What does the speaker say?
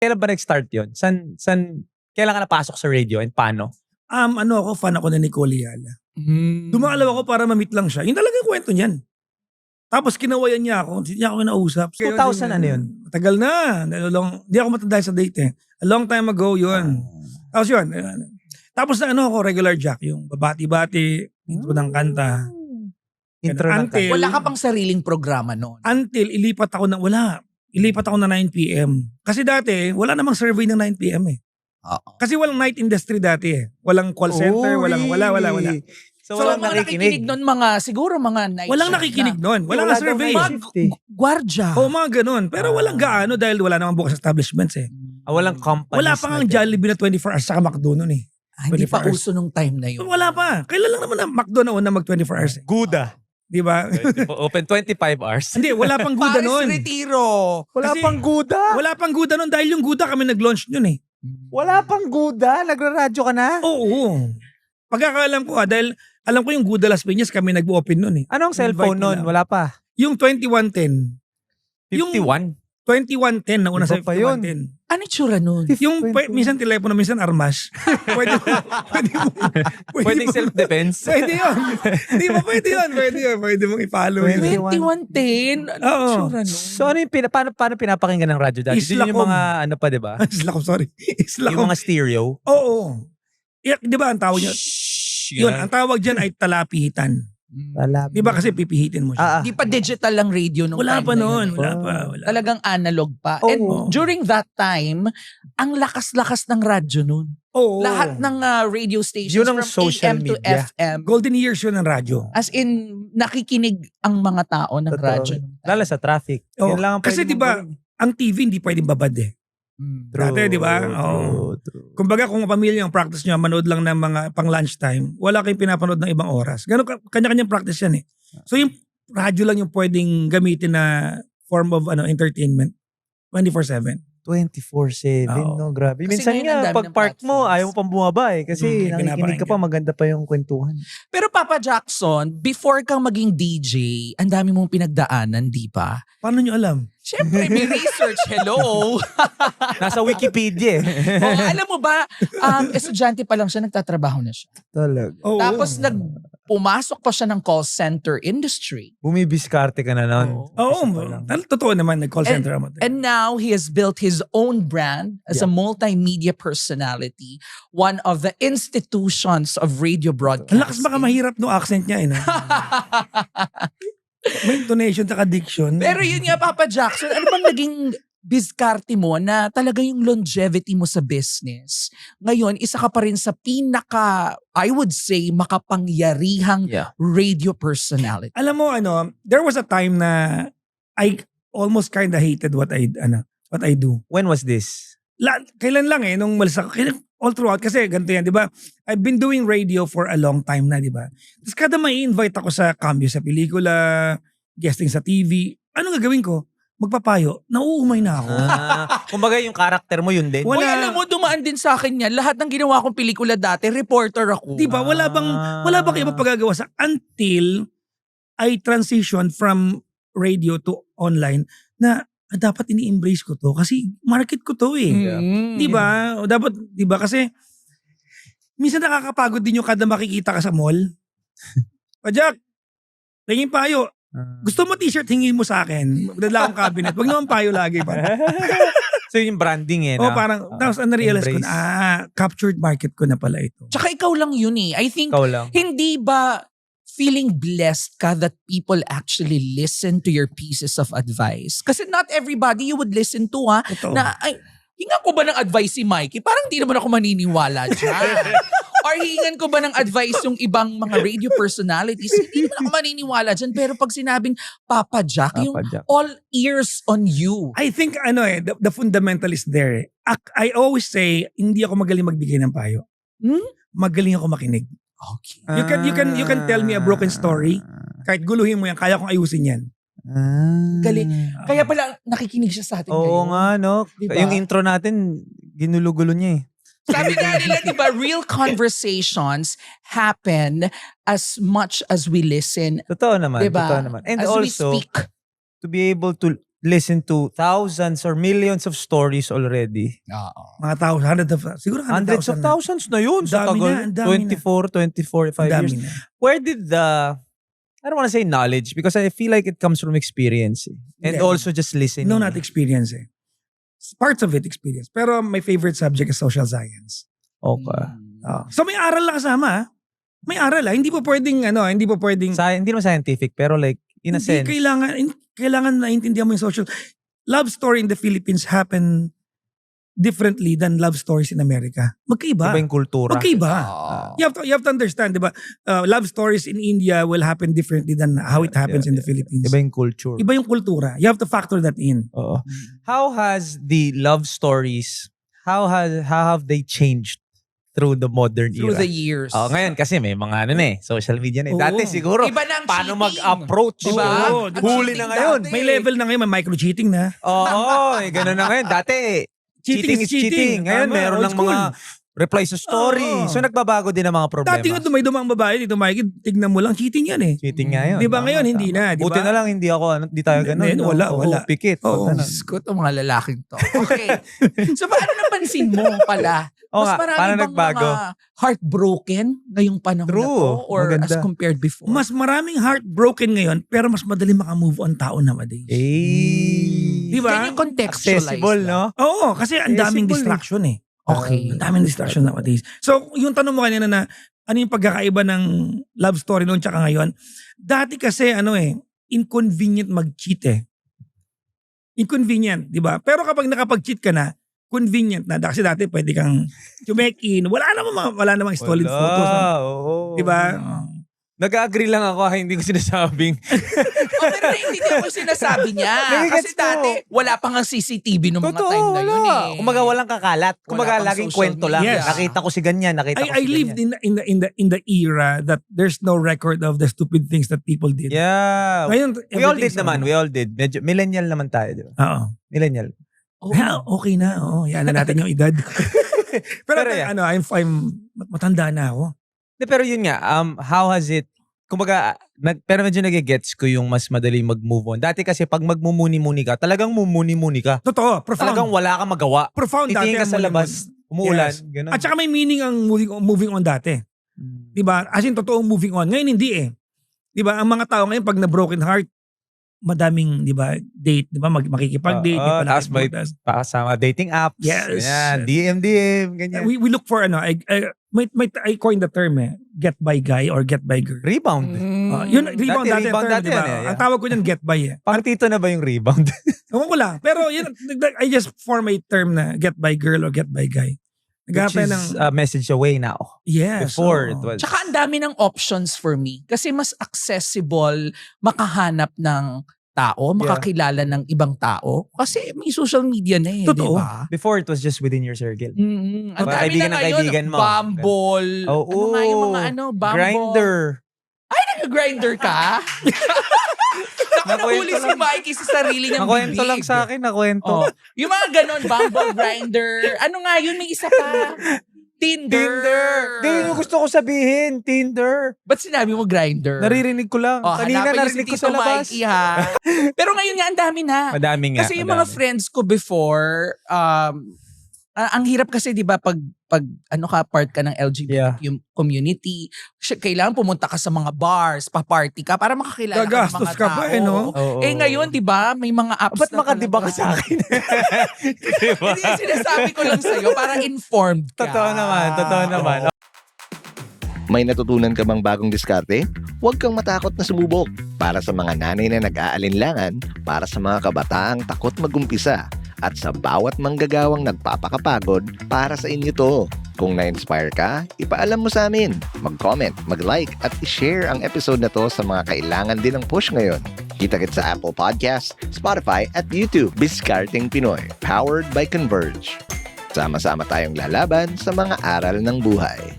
Kailan ba nag-start yun? Kailan ka napasok sa radio and paano? Fan ako na Nicole Ayala. Dumalaw ako para ma-meet lang siya. Yung talagang kwento niyan. Tapos kinawayan niya ako. Hindi niya ako kinausap. 2000 ano yun? Matagal na. Hindi ako matanda sa date eh. A long time ago yun. Tapos yun. Tapos na ako, regular Jack. Yung babati-bati, intro ng kanta. Intro ng kanta. Wala ka pang sariling programa noon. Until ilipat ako na 9 p.m. Kasi dati, wala namang survey ng 9 p.m. eh. Kasi walang night industry dati eh. Walang call center, wala. So walang nakikinig noon siguro mga night Walang shift nakikinig noon. Walang Wala survey. daw night shift. Gwardya. Mga ganun. Pero walang gaano dahil wala namang bukas establishments eh. Walang companies. Wala pa nga Jollibee na 24 hours saka McDo noon eh. Hindi 24 pa hours. uso nung time na yun. Wala pa. Kailan lang naman na McDo na una mag 24 hours eh. Guda. Di ba? Open 25 hours. Hindi, wala pang Guda Paris noon. Retiro. Wala Kasi pang Guda. Wala pang Guda noon dahil yung Guda kami nag-launch noon eh. Wala pang Guda. Nagra-radyo ka na. Oo. Pagkakaalam ko dahil alam ko yung Guda Las Piñas kami nag-open noon eh. Anong cellphone Invite nun? nila. Wala pa. Yung 2110. 51? 2110 na una sa Iba pa yun. 2110. Ano tsura nun? Yung minsan telepono, minsan armas. Pwedeng self-defense. Pwede yun. Di ba pwede yun? Pwede mong i-follow yun. 2110? Ano Oo. tsura nun? So ano yung paano pinapakinggan ng radyo dati? Yun yung Islacom. mga ano pa, diba? Islacom, sorry. Yung Islacom. mga stereo. Oo. Di ba ang tawag niya? Yun, ang tawag dyan ay talapihitan. Di ba kasi pipihitin mo siya? Di pa digital lang radio nung Wala time pa na noon. yun. Wala pa. Wala. Talagang analog pa. Oo. And during that time, ang lakas-lakas ng radyo nun. Oo. Lahat ng radio stations Yun ang from social AM to media. FM. Golden years yun ng radyo. As in, nakikinig ang mga tao ng Totoo. radyo. Lalo sa traffic. Oo. Yun lang ang Kasi pwede di ba, mong gawin. ang TV hindi pwedeng babad eh. Dati, di ba? Oo. True. Kumbaga kung pamilya ang practice nyo, manood lang ng mga pang lunchtime, wala kayong pinapanood ng ibang oras. Ganun, kanya-kanyang practice yan eh. So yung radyo lang yung pwedeng gamitin na form of entertainment 24/7. 24/7, Oo. no? Grabe. Kasi Minsan ngayon ang nga, dami pag ng park mo, platforms. ayaw mo pang bumaba eh. Kasi nakikinig ka pa, maganda pa yung kwentuhan. Pero Papa Jackson, before kang maging DJ, ang dami mong pinagdaanan, di ba? Paano nyo alam? Siyempre, may research. Hello! Nasa Wikipedia eh. Oo, alam mo ba, estudyante pa lang siya, nagtatrabaho na siya. Talaga. Oo. Tapos pumasok pa siya ng call center industry. Bumibiskarte ka na nun. Oo. Totoo naman, nag-call center naman. And now, he has built his own brand as a multimedia personality, one of the institutions of radio broadcasting. Ang lakas baka mahirap no accent niya eh. No? May intonation at diction. Pero yun nga, Papa Jackson, ano bang naging biskarte mo na talaga yung longevity mo sa business? Ngayon, isa ka pa rin sa pinaka, I would say, makapangyarihang radio personality. Alam mo, there was a time na I almost kinda hated what I do. When was this? Kailan lang nung malis ako. All throughout, kasi ganito yan, di ba? I've been doing radio for a long time na, di ba? Tapos kada may invite ako sa cambio sa pelikula, guesting sa TV, ano gagawin ko? Magpapayo, nauumay na ako. Kumbaga yung karakter mo yun din. Uy, alam mo, dumaan din sa akin yan. Lahat ng ginawa kong pelikula dati, reporter ako. Di ba? Wala bang iba pagagawa sa until I transition from radio to online na dapat ini-embrace ko to kasi market ko to eh. Di ba? Dapat, di ba? Kasi minsan nakakapagod din yung kada makikita ka sa mall. Jack, tingin payo. Gusto mo t-shirt, hingin mo sa akin. Magdala akong cabinet. Wag naman payo lagi pa. So yung branding eh. Parang, tapos na-realize ko na, captured market ko na pala ito. Tsaka ikaw lang yun eh. I think, Ikaw lang. hindi ba feeling blessed ka that people actually listen to your pieces of advice? Kasi not everybody you would listen to Totoo. na, ay, hingan ko ba ng advice si Mikey? Parang hindi naman ako maniniwala dyan. Or hingan ko ba ng advice yung ibang mga radio personalities? Hindi naman ako maniniwala dyan. Pero pag sinabing Papa Jack, yung all ears on you. I think the fundamental is there. I always say, hindi ako magaling magbigay ng payo. Magaling ako makinig. Okay. You can tell me a broken story. Kahit guluhin mo yan, kaya kong ayusin yan. Galing. Kaya pala nakikinig siya sa atin Oo ngayon. nga, no? Diba? Yung intro natin, ginulo-gulo niya eh. Sabi nga nila, diba, real conversations happen as much as we listen. Totoo naman. Diba? Totoo naman. And as also, we speak. to be able to listened to thousands or millions of stories already. Oo. Mga siguro Hundreds of thousands na yun sa Dami tagal. na, ang dami 24, 5 years. na. Where did I don't want to say knowledge because I feel like it comes from experience. And Yeah. also just listening. No, not experience eh. Parts of it experience. Pero my favorite subject is social science. Okay. So may aral lang kasama ah. May aral ah. Hindi pa pwedeng Hindi naman scientific pero like in a sense. Kailangan naintindihan mo yung social. Love story in the Philippines happen differently than love stories in America. Magkaiba. Iba yung kultura. Magkaiba. Oo. You have to understand, di ba? Love stories in India will happen differently than how it happens in the Philippines. Iba yung culture. Iba yung kultura. You have to factor that in. Oo. How has the love stories, how have they changed through the modern Through era? the years. Ngayon kasi may mga social media na. Oo. Dati siguro, Iba na ang paano cheating. mag-approach? Diba? Oo, Ang Huli cheating na ngayon. dati. May level na ngayon, may micro-cheating na. Oo, ganun na ngayon. Dati, cheating is cheating. Ngayon, Tama, meron old ng mga reply sa story. Oo. So, nagbabago din ang mga problema. Dati nga dumay-dumang babae, dito Mikey, tignan mo lang, cheating yan eh. Cheating nga yun. Di ba Tama, ngayon, tama. hindi na, di ba? Buti na lang, hindi tayo ganun. Hindi, no? wala, Oo, wala. Pikit. Oo. Ganun. Diyos ko, itong mga lalaking to. Okay. So, paano napansin mo pala? Oo Mas nga, marami paano bang nagbago? mga heartbroken ngayong panahon na True. to? Or Maganda. as compared before? Mas maraming heartbroken ngayon, pero mas madali makamove on tao nowadays. Eh. Di ba? Can you contextualize Accessible, that? no? Oo, kasi ang daming Accessible eh. distraction eh. Okay. Ang daming distraction nowadays. So, yung tanong mo kanina na ano yung pagkakaiba ng love story noon tsaka ngayon, dati kasi inconvenient mag-cheat eh. Inconvenient, di ba? Pero kapag nakapag-cheat ka na, convenient na. Kasi dati pwede kang chumek-in. Wala namang stolen photos. Oo. Di ba? Nag-agree lang ako, hindi ko sinasabing. Pero naiintindihan ko yung sinasabi niya. Nagigets Kasi dati, ko. wala pa nga CCTV noong mga time na yun wala. eh. Kumaga walang kakalat. Kumaga Wala pang laging social kwento lang. media. Nakita ko si ganyan, nakita ko I si lived ganyan. in the era that there's no record of the stupid things that people did. Yeah. Ngayon, We all did everything's naman. on. We all did. Medyo millennial naman tayo, di ba? Oo. Millennial. Oh. Okay na. Yan na natin yung edad. pero yeah. I'm matanda na ako. Pero yun nga, how has it, kumbaga, pero medyo nagigets ko yung mas madali mag-move on. Dati kasi pag magmumuni-muni ka, talagang mumuni-muni ka. Totoo, profound. Talagang wala kang magawa. Profound dati. Titingin ka ang sa muling- labas, umuulan, Yes. ganun. At saka may meaning ang moving on dati. Diba? As in, totoong moving on. Ngayon, hindi eh. Diba? Ang mga tao ngayon, pag na broken heart, madaming, diba, date, diba? Makikipag-date. Tapos may pasama dating apps. Yes. Ganyan, DM, ganyan. We look for, I coined the term get by guy or get by girl. Rebound. Yun, rebound Dati dati, rebound term, dati diba? yan eh, yeah. Ang tawag ko dyan, get by eh. Pang tito na ba yung rebound? Ewan ko lang. Pero yun, I just form a term na get by girl or get by guy. Which Naghahanap is ng, a message away now. yes. Before oo. it was. Tsaka ang dami ng options for me. Kasi mas accessible makahanap ng tao, makakilala ng ibang tao. Kasi may social media na eh, Totoo. di ba? Before it was just within your circle. Mm-hmm. Ang Mga dami kaibigan na ng ngayon, kaibigan mo. Bumble. Oo. Ano nga yung mga Bumble. Grindr. Ay, nag-grinder ka? Nakahuli si Mikey sa sarili niyang bibig. Nakwento lang sa akin, nakwento. Oh, yung mga ganon, Bumble, Grindr. Ano nga yun, may isa pa. Tinder. Di, yung gusto ko sabihin, Tinder. Ba't sinabi mo Grindr? Naririnig ko lang. Oh, Kanina hanapin niyo narinig si ko sa Tito labas. Mikey, ha? Pero ngayon nga, ang dami na. Madami nga. Kasi yung mga friends ko before, ang hirap kasi 'di ba pag part ka ng LGBT community, kailangan pumunta ka sa mga bars, pa-party ka para makakilala ka ng Gagastos mga ka tao. pa no? Oo. Ngayon 'di ba, may mga apps Ba't na makadiba ka talaga. sa akin? Diba? Hindi, sinasabi ko lang sa'yo para informed ka. Totoo naman. May natutunan ka bang bagong diskarte? Huwag kang matakot na sumubok. Para sa mga nanay na nag-aalinlangan, para sa mga kabataang takot mag-umpisa, at sa bawat manggagawang nagpapakapagod, para sa inyo to. Kung na-inspire ka, ipaalam mo sa amin. Mag-comment, mag-like, at i-share ang episode na to sa mga kailangan din ng push ngayon. Kita-kits sa Apple Podcasts, Spotify, at YouTube. Discarding Pinoy, powered by Converge. Sama-sama tayong lalaban sa mga aral ng buhay.